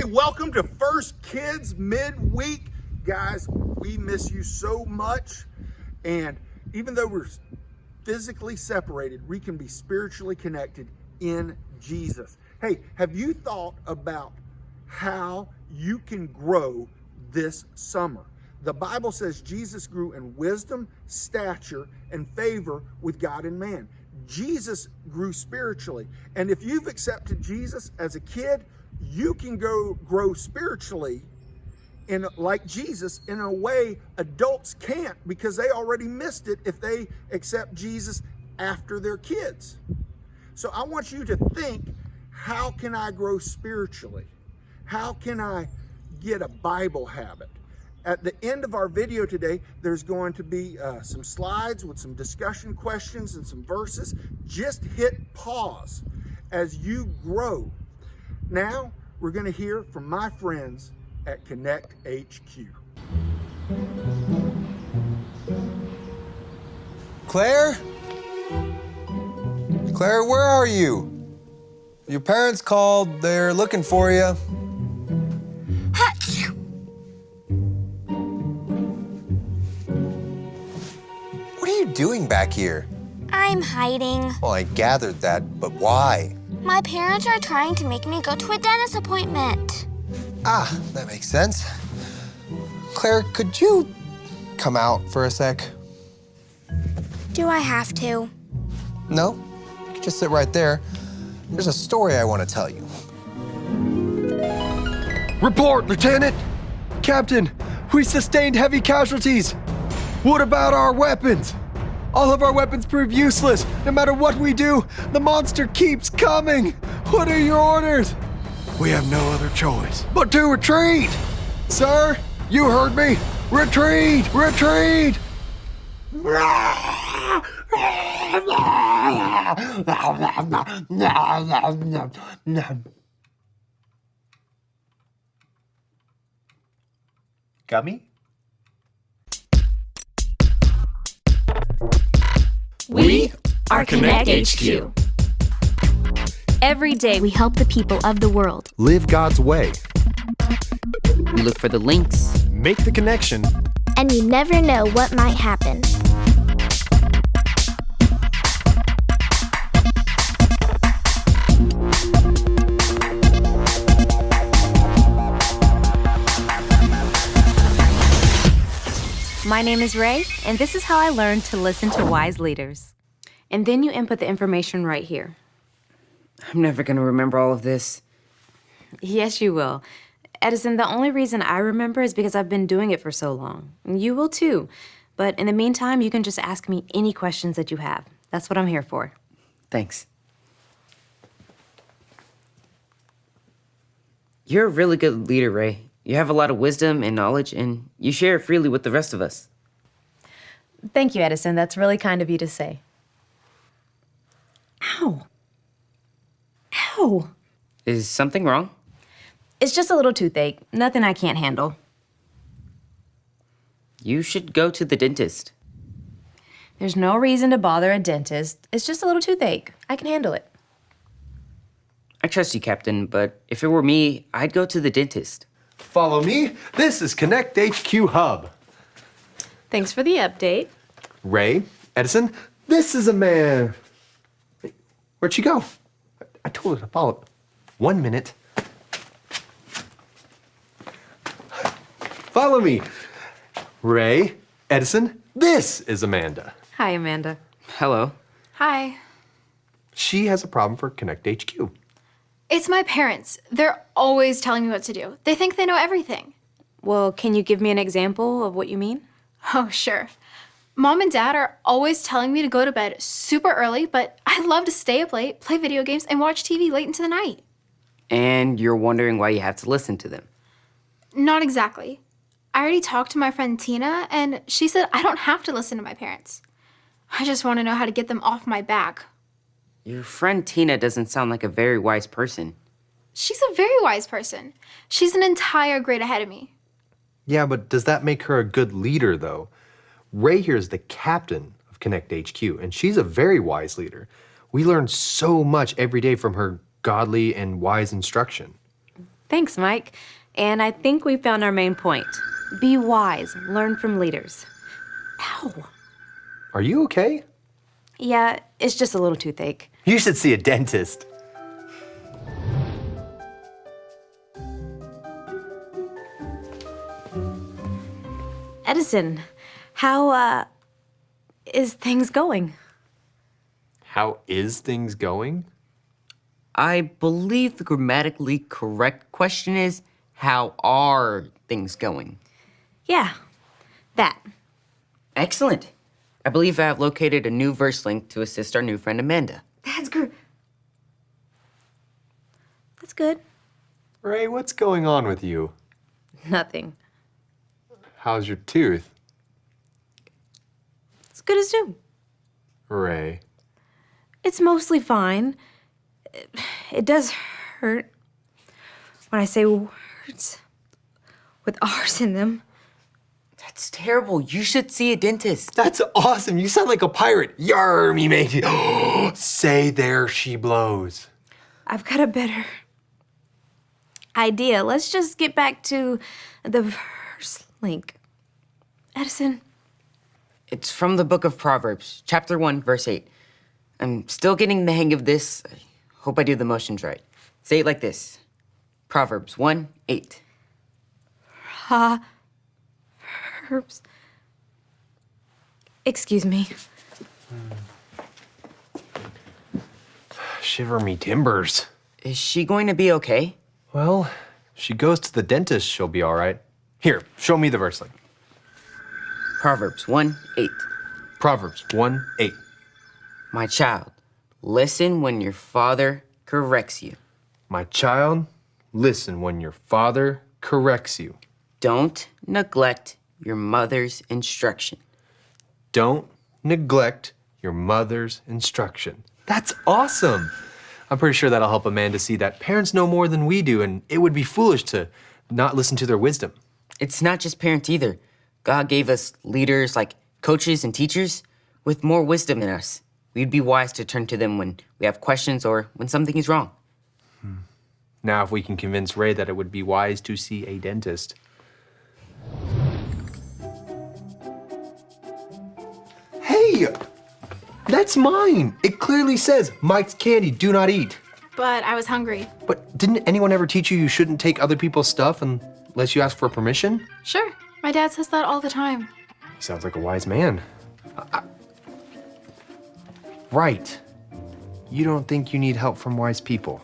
Hey, welcome to First Kids Midweek. Guys, we miss you so much. And even though we're physically separated, we can be spiritually connected in Jesus. Hey, have you thought about how you can grow this summer? The Bible says Jesus grew in wisdom, stature, and favor with God and man. Jesus grew spiritually. And if you've accepted Jesus as a kid, you can grow spiritually like Jesus in a way adults can't, because they already missed it if they accept Jesus after they're kids. So I want you to think, how can I grow spiritually? How can I get a Bible habit? At the end of our video today, there's going to be some slides with some discussion questions and some verses. Just hit pause as you grow. Now, we're going to hear from my friends at Connect HQ. Claire? Claire, where are you? Your parents called. They're looking for you. What are you doing back here? I'm hiding. Well, I gathered that, but why? My parents are trying to make me go to a dentist appointment. Ah, that makes sense. Claire, could you come out for a sec? Do I have to? No, you can just sit right there. There's a story I want to tell you. Report, Lieutenant! Captain, we sustained heavy casualties. What about our weapons? All of our weapons prove useless. No matter what we do, the monster keeps coming. What are your orders? We have no other choice but to retreat. Sir, you heard me. Retreat! Retreat! Gummy? We are Connect HQ. Every day we help the people of the world. Live God's way. We look for the links. Make the connection. And you never know what might happen. My name is Ray, and this is how I learned to listen to wise leaders. And then you input the information right here. I'm never gonna remember all of this. Yes, you will. Edison, the only reason I remember is because I've been doing it for so long. And you will too. But in the meantime, you can just ask me any questions that you have. That's what I'm here for. Thanks. You're a really good leader, Ray. You have a lot of wisdom and knowledge, and you share it freely with the rest of us. Thank you, Edison. That's really kind of you to say. Ow. Ow. Is something wrong? It's just a little toothache. Nothing I can't handle. You should go to the dentist. There's no reason to bother a dentist. It's just a little toothache. I can handle it. I trust you, Captain, but if it were me, I'd go to the dentist. Follow me. This is Connect HQ Hub. Thanks for the update. Ray, Edison, this is a man. Where'd she go? I told her to follow. 1 minute. Follow me. Ray, Edison, this is Amanda. Hi, Amanda. Hello. Hi. She has a problem for Connect HQ. It's my parents. They're always telling me what to do. They think they know everything. Well, can you give me an example of what you mean? Oh, sure. Mom and Dad are always telling me to go to bed super early, but I love to stay up late, play video games, and watch TV late into the night. And you're wondering why you have to listen to them. Not exactly. I already talked to my friend Tina, and she said I don't have to listen to my parents. I just want to know how to get them off my back. Your friend Tina doesn't sound like a very wise person. She's a very wise person. She's an entire grade ahead of me. Yeah, but does that make her a good leader, though? Ray here is the captain of Connect HQ, and she's a very wise leader. We learn so much every day from her godly and wise instruction. Thanks, Mike. And I think we found our main point. Be wise, learn from leaders. Ow. Are you okay? Yeah, it's just a little toothache. You should see a dentist. Edison, how, is things going? How is things going? I believe the grammatically correct question is, how are things going? Yeah, that. Excellent. I believe I have located a new verse link to assist our new friend Amanda. That's good. That's good. Ray, what's going on with you? Nothing. How's your tooth? It's good as new. Ray. It's mostly fine. It does hurt when I say words with R's in them. That's terrible. You should see a dentist. That's awesome. You sound like a pirate. Yarr, me matey. Say there she blows. I've got a better idea. Let's just get back to the verse link. Edison. It's from the book of Proverbs, chapter 1, verse 8. I'm still getting the hang of this. I hope I do the motions right. Say it like this. Proverbs 1:8. Herbs. Excuse me. Shiver me timbers. Is she going to be okay? Well, she goes to the dentist, she'll be all right. Here, show me the verse link. Proverbs 1:8. Proverbs 1:8. My child, listen when your father corrects you. My child, listen when your father corrects you. Don't neglect your mother's instruction. Don't neglect your mother's instruction. That's awesome. I'm pretty sure that'll help Amanda see that parents know more than we do, and it would be foolish to not listen to their wisdom. It's not just parents either. God gave us leaders like coaches and teachers with more wisdom than us. We'd be wise to turn to them when we have questions or when something is wrong. Now, if we can convince Ray that it would be wise to see a dentist. Hey! That's mine! It clearly says, Mike's candy, do not eat. But I was hungry. But didn't anyone ever teach you shouldn't take other people's stuff unless you ask for permission? Sure, my dad says that all the time. He sounds like a wise man. Right. You don't think you need help from wise people.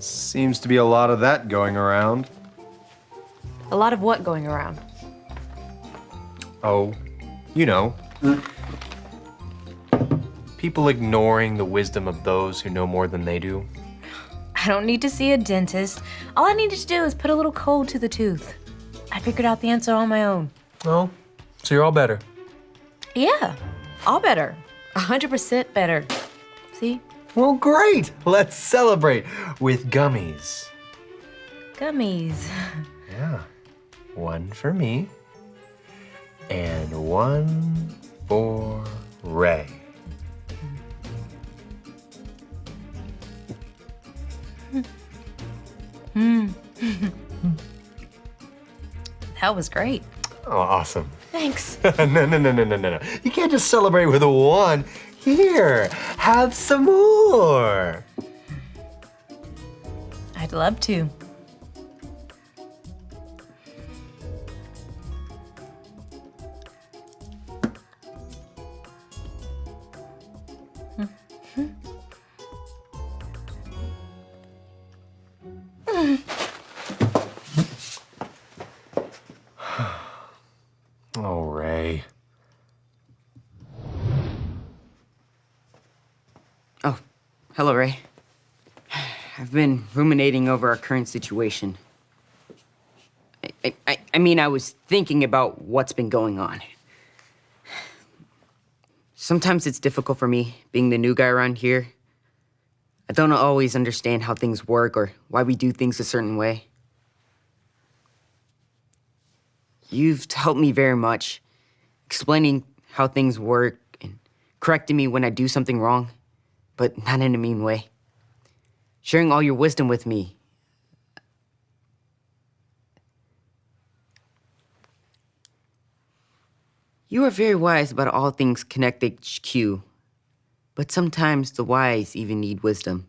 Seems to be a lot of that going around. A lot of what going around? Oh, you know. People ignoring the wisdom of those who know more than they do. I don't need to see a dentist. All I needed to do is put a little cold to the tooth. I figured out the answer on my own. Oh, so you're all better. Yeah, all better. 100% better. See? Well, great. Let's celebrate with gummies. Gummies. Yeah. One for me. And one for Ray. That was great. Oh, awesome. Thanks. No. You can't just celebrate with a one. Here, have some more. I'd love to. Oh, Ray. Oh, hello, Ray. I've been ruminating over our current situation. I mean, I was thinking about what's been going on. Sometimes it's difficult for me, being the new guy around here. I don't always understand how things work or why we do things a certain way. You've helped me very much, explaining how things work and correcting me when I do something wrong, but not in a mean way. Sharing all your wisdom with me. You are very wise about all things Connect HQ, but sometimes the wise even need wisdom.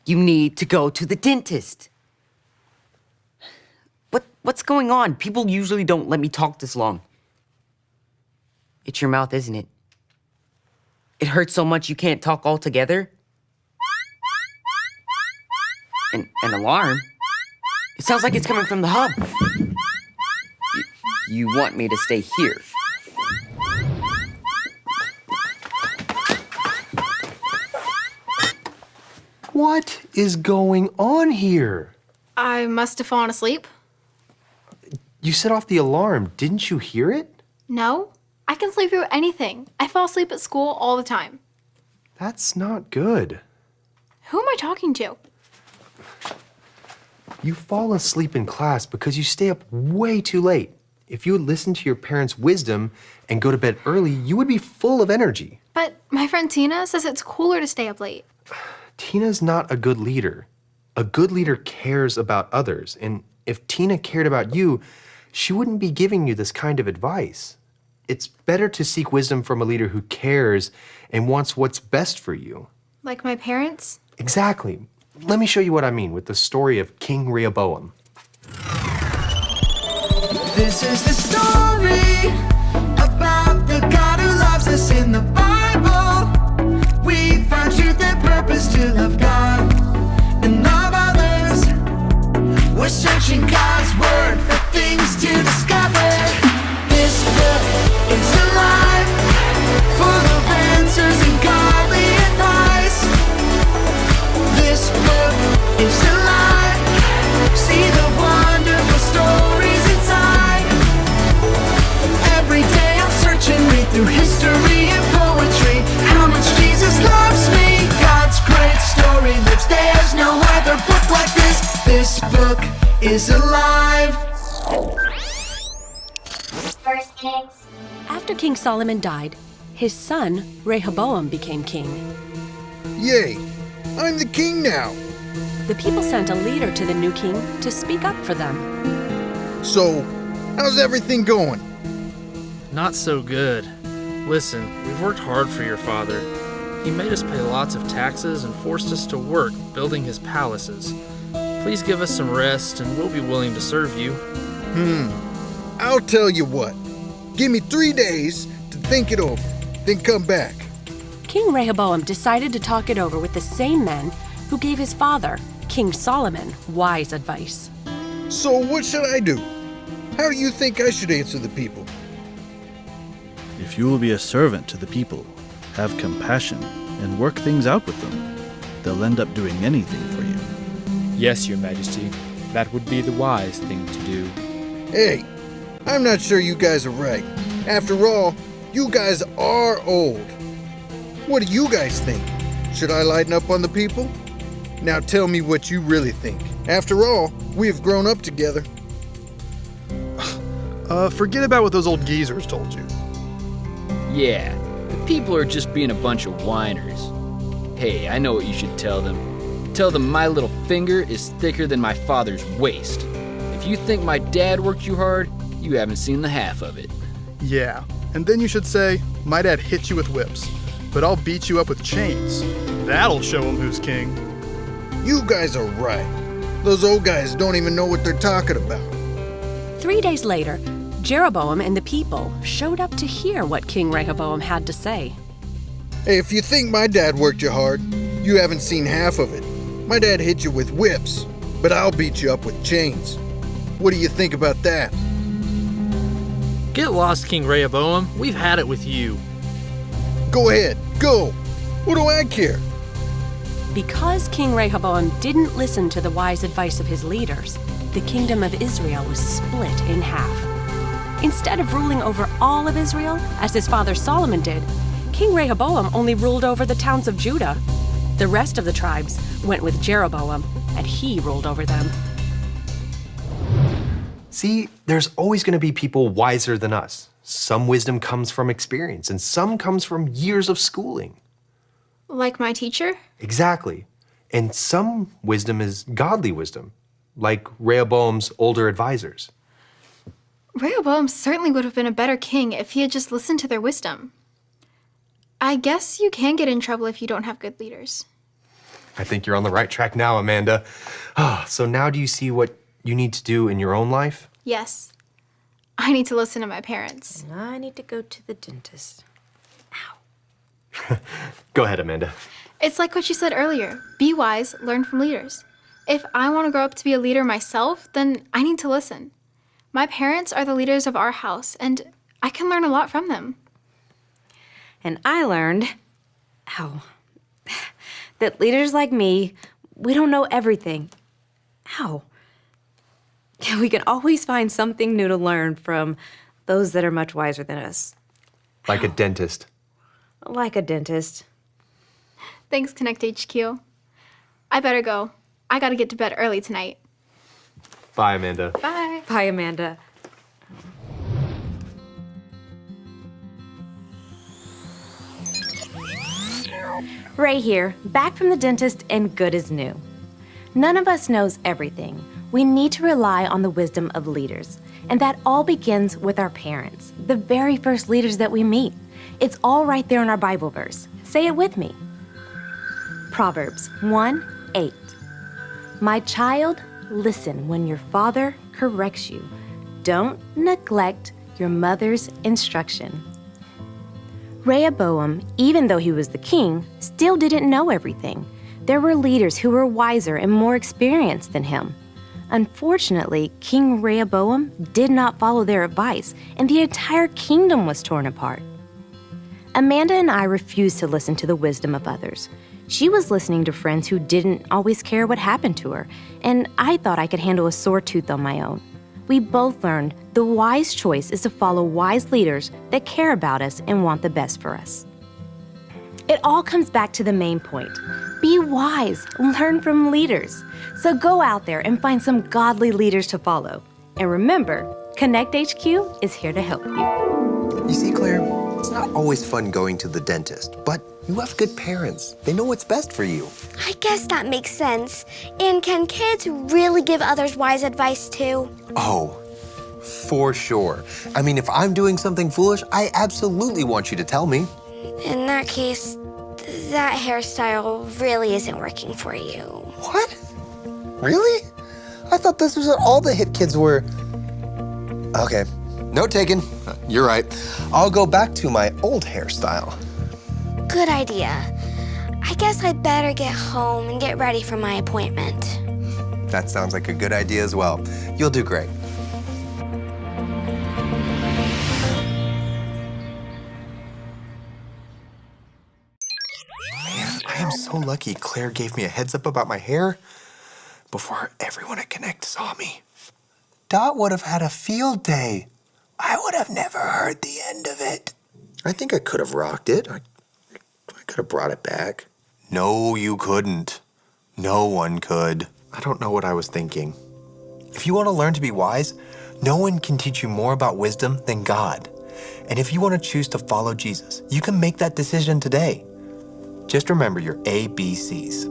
You need to go to the dentist. What's going on? People usually don't let me talk this long. It's your mouth, isn't it? It hurts so much you can't talk altogether? An alarm? It sounds like it's coming from the hub. You want me to stay here? What is going on here? I must have fallen asleep. You set off the alarm. Didn't you hear it? No, I can sleep through anything. I fall asleep at school all the time. That's not good. Who am I talking to? You fall asleep in class because you stay up way too late. If you would listen to your parents' wisdom and go to bed early, you would be full of energy. But my friend Tina says it's cooler to stay up late. Tina's not a good leader. A good leader cares about others. And if Tina cared about you, she wouldn't be giving you this kind of advice. It's better to seek wisdom from a leader who cares and wants what's best for you. Like my parents? Exactly. Let me show you what I mean with the story of King Rehoboam. This is the story about the God who loves us in the Bible. We find truth and purpose to love God and love others. We're searching God's word for things to discover. This book is alive, full of answers and godly advice. This book is alive. See the wonderful stories inside. Every day I'm searching, read through history and poetry. How much Jesus loves me. God's great story lives. There's no other book like this. This book is alive. First Kings. After King Solomon died, his son Rehoboam became king. Yay! I'm the king now. The people sent a leader to the new king to speak up for them. So, how's everything going? Not so good. Listen, we've worked hard for your father. He made us pay lots of taxes and forced us to work building his palaces. Please give us some rest and we'll be willing to serve you. I'll tell you what. Give me 3 days to think it over, then come back. King Rehoboam decided to talk it over with the same men who gave his father, King Solomon, wise advice. So what should I do? How do you think I should answer the people? If you will be a servant to the people, have compassion, and work things out with them, they'll end up doing anything for you. Yes, Your Majesty. That would be the wise thing to do. Hey, I'm not sure you guys are right. After all, you guys are old. What do you guys think? Should I lighten up on the people? Now tell me what you really think. After all, we have grown up together. Forget about what those old geezers told you. Yeah, the people are just being a bunch of whiners. Hey, I know what you should tell them. Tell them my little finger is thicker than my father's waist. If you think my dad worked you hard, you haven't seen the half of it. Yeah, and then you should say, my dad hit you with whips, but I'll beat you up with chains. That'll show him who's king. You guys are right. Those old guys don't even know what they're talking about. 3 days later, Jeroboam and the people showed up to hear what King Rehoboam had to say. Hey, if you think my dad worked you hard, you haven't seen half of it. My dad hit you with whips, but I'll beat you up with chains. What do you think about that? Get lost, King Rehoboam. We've had it with you. Go ahead, go. What do I care? Because King Rehoboam didn't listen to the wise advice of his leaders, the kingdom of Israel was split in half. Instead of ruling over all of Israel, as his father Solomon did, King Rehoboam only ruled over the towns of Judah. The rest of the tribes went with Jeroboam, and he ruled over them. See, there's always going to be people wiser than us. Some wisdom comes from experience, and some comes from years of schooling. Like my teacher? Exactly. And some wisdom is godly wisdom, like Rehoboam's older advisors. Rehoboam certainly would have been a better king if he had just listened to their wisdom. I guess you can get in trouble if you don't have good leaders. I think you're on the right track now, Amanda. So now do you see what you need to do in your own life? Yes. I need to listen to my parents. And I need to go to the dentist. Go ahead, Amanda. It's like what you said earlier. Be wise, learn from leaders. If I want to grow up to be a leader myself, then I need to listen. My parents are the leaders of our house, and I can learn a lot from them. And I learned, that leaders like me, we don't know everything. We can always find something new to learn from those that are much wiser than us. Like a dentist. Like a dentist. Thanks, Connect HQ. I better go. I gotta get to bed early tonight. Bye, Amanda. Bye. Bye, Amanda. Ray here, back from the dentist and good as new. None of us knows everything. We need to rely on the wisdom of leaders. And that all begins with our parents, the very first leaders that we meet. It's all right there in our Bible verse. Say it with me. Proverbs 1:8. My child, listen when your father corrects you. Don't neglect your mother's instruction. Rehoboam, even though he was the king, still didn't know everything. There were leaders who were wiser and more experienced than him. Unfortunately, King Rehoboam did not follow their advice, and the entire kingdom was torn apart. Amanda and I refused to listen to the wisdom of others. She was listening to friends who didn't always care what happened to her, and I thought I could handle a sore tooth on my own. We both learned the wise choice is to follow wise leaders that care about us and want the best for us. It all comes back to the main point. Be wise, learn from leaders. So go out there and find some godly leaders to follow. And remember, Connect HQ is here to help you. You see, Claire, it's not always fun going to the dentist, but you have good parents. They know what's best for you. I guess that makes sense. And can kids really give others wise advice too? Oh, for sure. I mean, if I'm doing something foolish, I absolutely want you to tell me. In that case, that hairstyle really isn't working for you. What? Really? I thought this was what all the hit kids were. Okay, note taken. You're right. I'll go back to my old hairstyle. Good idea. I guess I'd better get home and get ready for my appointment. That sounds like a good idea as well. You'll do great. Man, I am so lucky Claire gave me a heads up about my hair before everyone at Connect saw me. Dot would have had a field day. I would have never heard the end of it. I think I could have rocked it. I could have brought it back. No, you couldn't. No one could. I don't know what I was thinking. If you want to learn to be wise, no one can teach you more about wisdom than God. And if you want to choose to follow Jesus, you can make that decision today. Just remember your ABCs.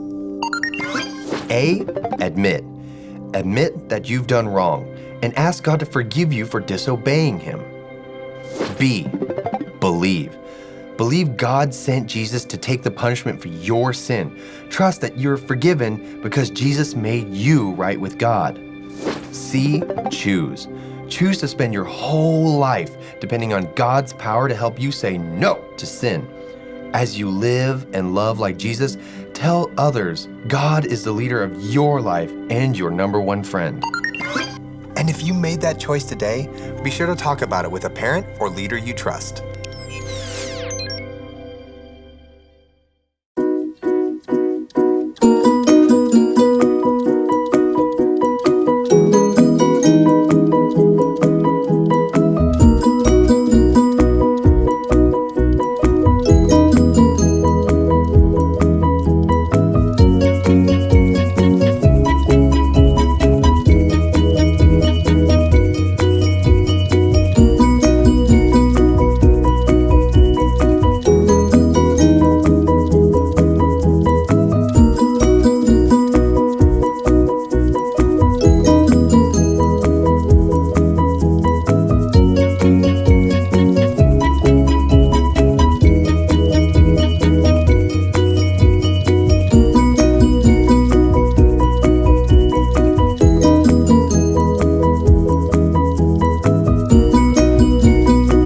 A, admit. Admit that you've done wrong and ask God to forgive you for disobeying him. B, believe. Believe God sent Jesus to take the punishment for your sin. Trust that you're forgiven because Jesus made you right with God. C, choose. Choose to spend your whole life depending on God's power to help you say no to sin. As you live and love like Jesus, tell others God is the leader of your life and your #1 friend. And if you made that choice today, be sure to talk about it with a parent or leader you trust.